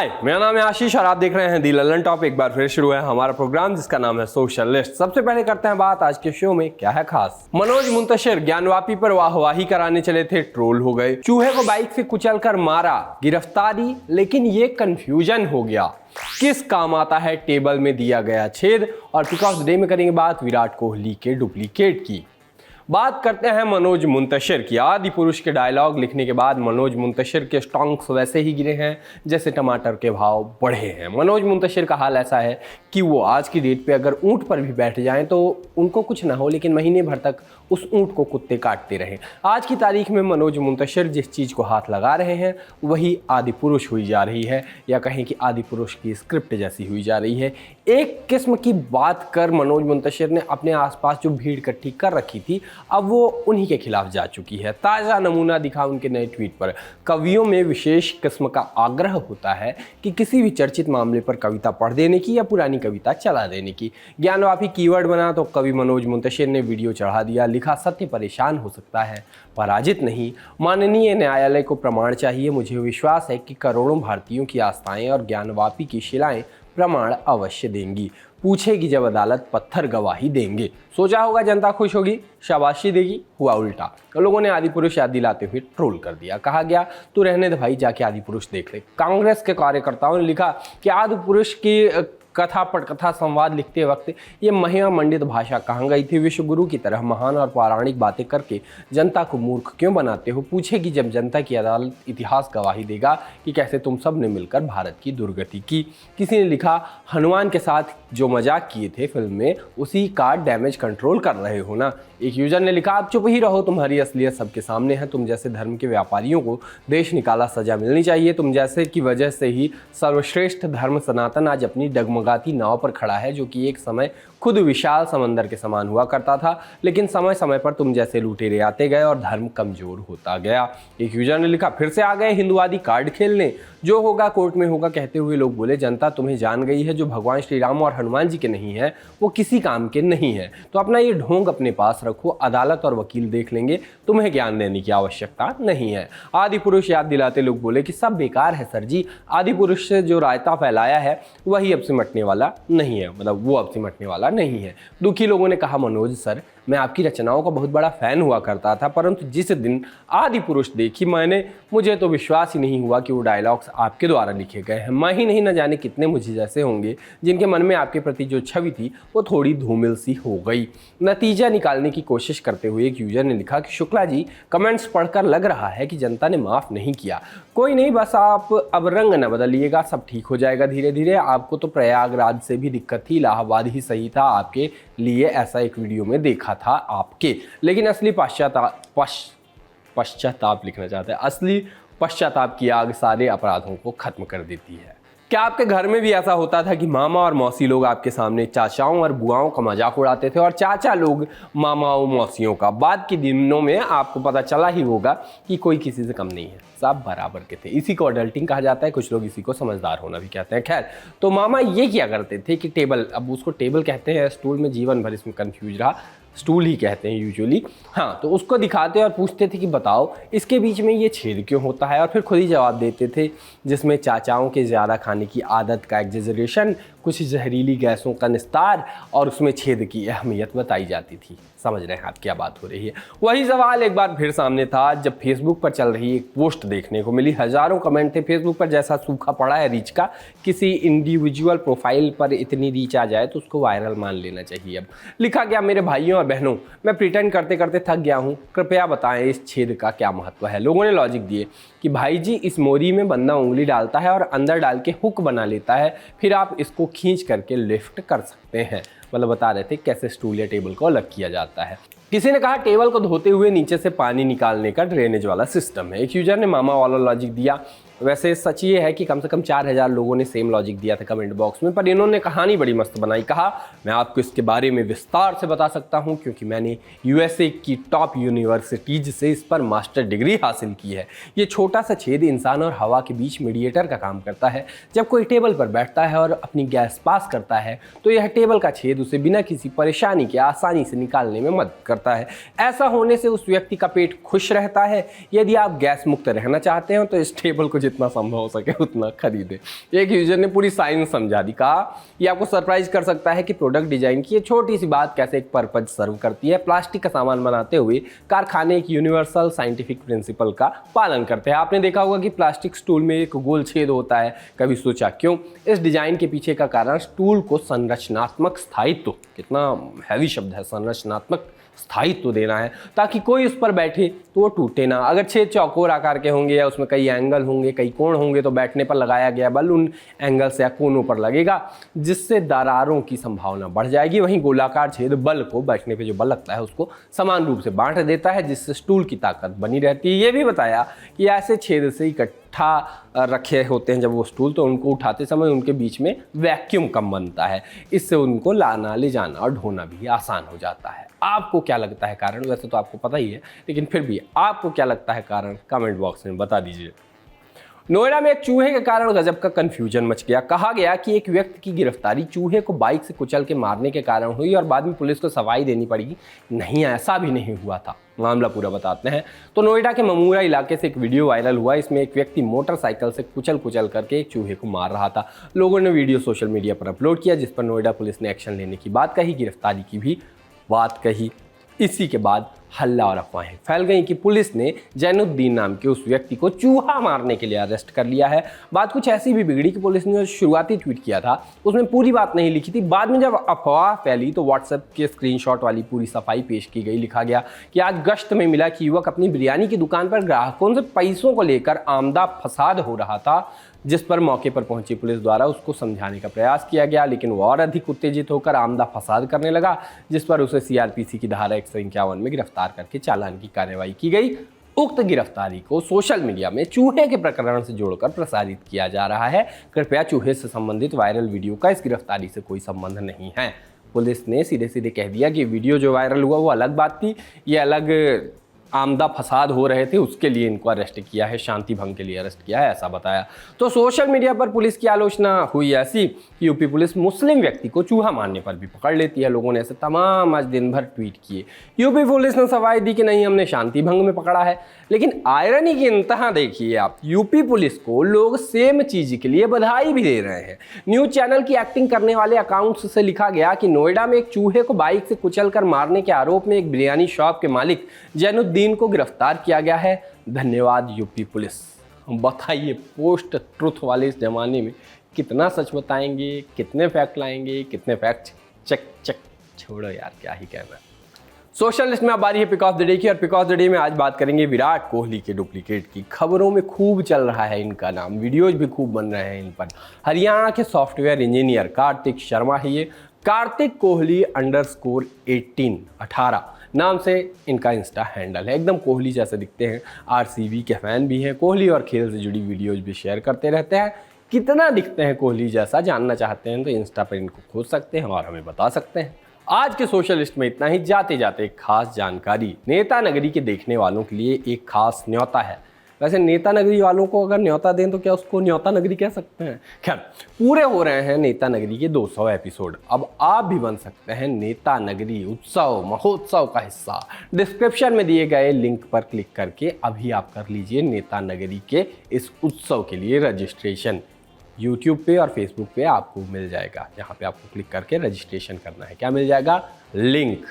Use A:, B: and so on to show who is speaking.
A: हाय, मेरा नाम है आशीष और आप देख रहे हैं दी ललन टॉप। एक बार फिर शुरू है हमारा प्रोग्राम जिसका नाम है सोशल लिस्ट। सबसे पहले करते हैं बात आज के शो में क्या है खास। मनोज मुंतशिर ज्ञानवापी पर वाहवाही कराने चले थे, ट्रोल हो गए। चूहे को बाइक से कुचलकर मारा, गिरफ्तारी, लेकिन ये कंफ्यूजन हो गया किस काम आता है टेबल में दिया गया छेद। और पिक ऑफ द डे में करेंगे बात विराट कोहली के डुप्लीकेट की। बात करते हैं मनोज मुंतशिर की। आदि पुरुष के डायलॉग लिखने के बाद मनोज मुंतशिर के स्टॉन्क्स वैसे ही गिरे हैं जैसे टमाटर के भाव बढ़े हैं। मनोज मुंतशिर का हाल ऐसा है कि वो आज की डेट पे अगर ऊंट पर भी बैठ जाएं तो उनको कुछ ना हो, लेकिन महीने भर तक उस ऊंट को कुत्ते काटते रहें। आज की तारीख में मनोज मुंतशिर जिस चीज़ को हाथ लगा रहे हैं वही आदि पुरुष हुई जा रही है, या कहें कि आदि पुरुष की स्क्रिप्ट जैसी हुई जा रही है। एक किस्म की बात कर मनोज मुंतशिर ने अपने आसपास जो भीड़ इकट्ठी कर रखी थी अब वो उन्हीं के खिलाफ जा चुकी है। ताज़ा नमूना दिखा उनके नए ट्वीट पर। कवियों में विशेष किस्म का आग्रह होता है कि किसी भी चर्चित मामले पर कविता पढ़ देने की या पुरानी कविता चला देने की। ज्ञानवापी कीवर्ड बना तो कवि मनोज मुंतशिर ने वीडियो चढ़ा दिया, लिखा सत्य परेशान हो सकता है पराजित नहीं, माननीय न्यायालय को प्रमाण चाहिए। मुझे विश्वास है कि करोड़ों भारतीयों की आस्थाएं और ज्ञानवापी की शिलाएं प्रमाण अवश्य देंगी। पूछेगी जब अदालत, पत्थर गवाही देंगे। सोचा होगा जनता खुश होगी, शाबाशी देगी, हुआ उल्टा। लोगों ने आदि पुरुष याद दिलाते हुए ट्रोल कर दिया। कहा गया तू रहने दे भाई, जाके आदि पुरुष देख ले। कांग्रेस के कार्यकर्ताओं ने लिखा कि आदि पुरुष की कथा पटकथा संवाद लिखते वक्त ये महिमा मंडित भाषा कहाँ गई थी। विश्वगुरु की तरह महान और पौराणिक बातें करके जनता को मूर्ख क्यों बनाते हो। पूछेगी जब जनता की अदालत, इतिहास गवाही देगा कि कैसे तुम सब ने मिलकर भारत की दुर्गति की। किसी ने लिखा हनुमान के साथ जो मजाक किए थे फिल्म में उसी का डैमेज कंट्रोल कर रहे हो ना। एक यूजर ने लिखा आप चुप ही रहो, तुम्हारी असलियत सबके सामने है। तुम जैसे धर्म के व्यापारियों को देश निकाला सजा मिलनी चाहिए। तुम जैसे की वजह से ही सर्वश्रेष्ठ धर्म सनातन आज अपनी डगमगाती नाव पर खड़ा है, जो कि एक समय खुद विशाल समंदर के समान हुआ करता था, लेकिन समय समय पर तुम जैसे लुटेरे आते गए और धर्म कमजोर होता गया। एक यूजर ने लिखा फिर से आ गए हिंदुवादी कार्ड खेलने, जो होगा कोर्ट में होगा कहते हुए लोग बोले जनता तुम्हें जान गई है। जो भगवान श्री राम और हनुमान जी के नहीं है वो किसी काम के नहीं है, तो अपना ये ढोंग अपने पास रखो, अदालत और वकील देख लेंगे, तुम्हें ज्ञान देने की आवश्यकता नहीं है। आदि पुरुष याद दिलाते लोग बोले कि सब बेकार है सर जी, आदि पुरुष से जो रायता फैलाया है वही अब सिमटने वाला नहीं है, मतलब वो अब सिमटने वाला नहीं है। दुखी लोगों ने कहा मनोज सर मैं आपकी रचनाओं का बहुत बड़ा फैन हुआ करता था, परंतु जिस दिन आदि पुरुष देखी मैंने, मुझे तो विश्वास ही नहीं हुआ कि वो डायलॉग्स आपके द्वारा लिखे गए हैं। मैं ही नहीं न जाने कितने मुझे जैसे होंगे जिनके मन में आपके प्रति जो छवि थी वो थोड़ी धूमिल सी हो गई। नतीजा निकालने की कोशिश करते हुए एक यूजर ने लिखा कि शुक्ला जी कमेंट्स पढ़कर लग रहा है कि जनता ने माफ़ नहीं किया। कोई नहीं, बस आप अब रंग न बदलिएगा, सब ठीक हो जाएगा धीरे धीरे। आपको तो प्रयागराज से भी दिक्कत थी, इलाहाबाद ही सही था आपके लिए, ऐसा एक वीडियो में देखा था आपके। लेकिन असली पश्चाताप लिखना चाहते हैं, असली पश्चाताप की आग सारे अपराधों को खत्म कर देती है। क्या आपके घर में भी ऐसा होता था कि मामा और मौसी लोग आपके सामने चाचाओं और बुआओं का मजाक उड़ाते थे और चाचा लोग मामाओं मौसियों का? बाद के दिनों में आपको पता चला ही होगा कि कोई किसी से कम नहीं है, सब बराबर के थे। इसी को अडल्टिंग कहा जाता है, कुछ लोग इसी को समझदार होना भी कहते हैं। खैर, तो मामा ये किया करते थे कि टेबल, अब उसको टेबल कहते हैं, स्टूल में जीवन भर इसमें कन्फ्यूज रहा, स्टूल ही कहते हैं यूजुअली। हाँ, तो उसको दिखाते और पूछते थे कि बताओ इसके बीच में ये छेद क्यों होता है, और फिर खुद ही जवाब देते थे, जिसमें चाचाओं के ज़्यादा खाने की आदत का एग्जेजरेशन, कुछ जहरीली गैसों का निस्तार और उसमें छेद की अहमियत बताई जाती थी। समझ रहे हैं आप क्या बात हो रही है। वही सवाल एक बार फिर सामने था जब फेसबुक पर चल रही एक पोस्ट देखने को मिली। हज़ारों कमेंट थे। फेसबुक पर जैसा सूखा पड़ा है रीच का, किसी इंडिविजुअल प्रोफाइल पर इतनी रीच आ जाए तो उसको वायरल मान लेना चाहिए। अब लिखा गया मेरे भाइयों और बहनों, मैं प्रिटेंड करते करते थक गया हूँ, कृपया बताएं इस छेद का क्या महत्व है। लोगों ने लॉजिक दिए कि भाई जी इस मोरी में बंदा उंगली डालता है और अंदर डाल के हुक बना लेता है, फिर आप इसको खींच करके लिफ्ट कर सकते हैं। मतलब बता रहे थे कैसे स्टूल या टेबल को अलग किया जाता है। किसी ने कहा टेबल को धोते हुए नीचे से पानी निकालने का ड्रेनेज वाला सिस्टम है। एक यूजर ने मामा वाला लॉजिक दिया। वैसे सच ये है कि कम से कम 4000 लोगों ने सेम लॉजिक दिया था कमेंट बॉक्स में, पर इन्होंने कहानी बड़ी मस्त बनाई। कहा मैं आपको इसके बारे में विस्तार से बता सकता हूं क्योंकि मैंने यूएसए की टॉप यूनिवर्सिटीज से इस पर मास्टर डिग्री हासिल की है। ये छोटा सा छेद इंसान और हवा के बीच मीडिएटर का काम करता है। जब कोई टेबल पर बैठता है और अपनी गैस पास करता है तो यह टेबल का छेद उसे बिना किसी परेशानी के आसानी से निकालने में मदद करता है। ऐसा होने से उस व्यक्ति का पेट खुश रहता है। यदि आप गैस मुक्त रहना चाहते हो तो इस टेबल को जितना संभव हो सके उतना खरीदें। एक यूजर ने पूरी साइंस समझा दी, कहा ये आपको सरप्राइज कर सकता है कि प्रोडक्ट डिजाइन की ये छोटी सी बात कैसे एक पर्पज सर्व करती है। प्लास्टिक का सामान बनाते हुए कारखाने एक यूनिवर्सल साइंटिफिक प्रिंसिपल का पालन करते हैं। आपने देखा होगा कि प्लास्टिक स्टूल में एक गोल छेद होता है, कभी सोचा क्यों? इस डिजाइन के पीछे का कारण स्टूल को संरचनात्मक स्थायित्व, कितना हैवी शब्द है, संरचनात्मक स्थायित्व देना है, ताकि कोई उस पर बैठे तो वो टूटे ना। अगर छेद चौकोर आकार के होंगे या उसमें कई एंगल होंगे, कई कोण होंगे, तो बैठने पर लगाया गया बल उन एंगल्स या कोनों पर लगेगा, जिससे दरारों की संभावना बढ़ जाएगी। वहीं गोलाकार छेद बल को, बैठने पे जो बल लगता है उसको समान रूप से बांट देता है, जिससे स्टूल की ताकत बनी रहती है। ये भी बताया कि ऐसे छेद से इकट्ठा रखे होते हैं जब वो स्टूल, तो उनको उठाते समय उनके बीच में वैक्यूम कम बनता है। इससे उनको लाना, ले जाना और ढोना भी आसान हो जाता है। आपको क्या लगता है कारण? वैसे तो आपको पता ही है, लेकिन फिर भी आपको क्या लगता है कारण? कमेंट बॉक्स में बता दीजिए। नोएडा में एक चूहे के कारण गजब का कंफ्यूजन मच गया। कहा गया कि एक व्यक्ति की गिरफ्तारी चूहे को बाइक से कुचल के मारने के कारण हुई और बाद में पुलिस को सफाई देनी पड़ी। नहीं, ऐसा भी नहीं हुआ था। मामला पूरा बताते हैं। तो नोएडा के ममूरा इलाके से एक वीडियो वायरल हुआ। इसमें एक व्यक्ति मोटरसाइकिल से कुचल करके एक चूहे को मार रहा था। लोगों ने वीडियो सोशल मीडिया पर अपलोड किया, जिस पर नोएडा पुलिस ने एक्शन लेने की बात कही, गिरफ्तारी की भी बात कही। इसी के बाद हल्ला और अफवाहें फैल गई कि पुलिस ने जैनुद्दीन नाम के उस व्यक्ति को चूहा मारने के लिए अरेस्ट कर लिया है। बात कुछ ऐसी भी बिगड़ी कि पुलिस ने जो शुरुआती ट्वीट किया था उसमें पूरी बात नहीं लिखी थी। बाद में जब अफवाह फैली तो व्हाट्सएप के स्क्रीनशॉट वाली पूरी सफाई पेश की गई। लिखा गया कि आज गश्त में मिला कि युवक अपनी बिरयानी की दुकान पर ग्राहकों से पैसों को लेकर आमदा फसाद हो रहा था, जिस पर मौके पर पहुंची पुलिस द्वारा उसको समझाने का प्रयास किया गया, लेकिन वो और अधिक उत्तेजित होकर आमदा फसाद करने लगा, जिस पर उसे सीआरपीसी की धारा 151 में गिरफ्तार करके चालान की कार्रवाई की गई। उक्त गिरफ्तारी को सोशल मीडिया में चूहे के प्रकरण से जोड़कर प्रसारित किया जा रहा है। कृपया चूहे से संबंधित वायरल वीडियो का इस गिरफ्तारी से कोई संबंध नहीं है। पुलिस ने सीधे सीधे कह दिया कि वीडियो जो वायरल हुआ वो अलग बात थी, ये अलग आमदा फसाद हो रहे थे, उसके लिए इनको अरेस्ट किया है, शांति भंग के लिए अरेस्ट किया है, ऐसा बताया। तो सोशल मीडिया पर पुलिस की आलोचना हुई ऐसी कि यूपी पुलिस मुस्लिम व्यक्ति को चूहा मारने पर भी पकड़ लेती है। लोगों ने ऐसे तमाम आज दिन भर ट्वीट किए। यूपी पुलिस ने सफाई दी कि नहीं, हमने शांति भंग में पकड़ा है, लेकिन आयरनी की इंतहा देखिए आप, यूपी पुलिस को लोग सेम चीज के लिए बधाई भी दे रहे हैं। न्यूज चैनल की एक्टिंग करने वाले अकाउंट्स से लिखा गया कि नोएडा में एक चूहे को बाइक से कुचलकर मारने के आरोप में एक बिरयानी शॉप के मालिक जैनुद्दीन को गिरफ्तार किया गया है। धन्यवाद यूपी पुलिस। बताइए, पोस्ट ट्रुथ वाले इस जमाने में कितना सच बताएंगे, कितने फैक्ट लाएंगे, कितने फैक्ट चक छोड़ो यार, क्या ही कहना। सोशल लिस्ट में अब बारी है पिक ऑफ द डे की, और पिक ऑफ द डे में आज बात करेंगे विराट कोहली के डुप्लीकेट की। खबरों में खूब चल रहा है इनका नाम, वीडियोज भी खूब बन रहे हैं इन पर। हरियाणा के सॉफ्टवेयर इंजीनियर कार्तिक शर्मा है ये। कार्तिक कोहली _18 नाम से इनका इंस्टा हैंडल है। एकदम कोहली जैसे दिखते हैं, आरसीबी के फैन भी हैं, कोहली और खेल से जुड़ी वीडियोज भी शेयर करते रहते हैं। कितना दिखते हैं कोहली जैसा जानना चाहते हैं तो इंस्टा पर इनको खोज सकते हैं और हमें बता सकते हैं। आज के सोशल लिस्ट में इतना ही। जाते जाते एक खास जानकारी, नेता नगरी के देखने वालों के लिए एक खास न्योता है। वैसे नेता नगरी वालों को अगर न्योता दें तो क्या उसको न्योता नगरी कह सकते हैं? खैर, पूरे हो रहे हैं नेता नगरी के 200 एपिसोड। अब आप भी बन सकते हैं नेता नगरी उत्सव महोत्सव का हिस्सा। डिस्क्रिप्शन में दिए गए लिंक पर क्लिक करके अभी आप कर लीजिए नेता नगरी के इस उत्सव के लिए रजिस्ट्रेशन। यूट्यूब पे और फेसबुक पे आपको मिल जाएगा, यहाँ पे आपको क्लिक करके रजिस्ट्रेशन करना है। क्या मिल जाएगा? लिंक।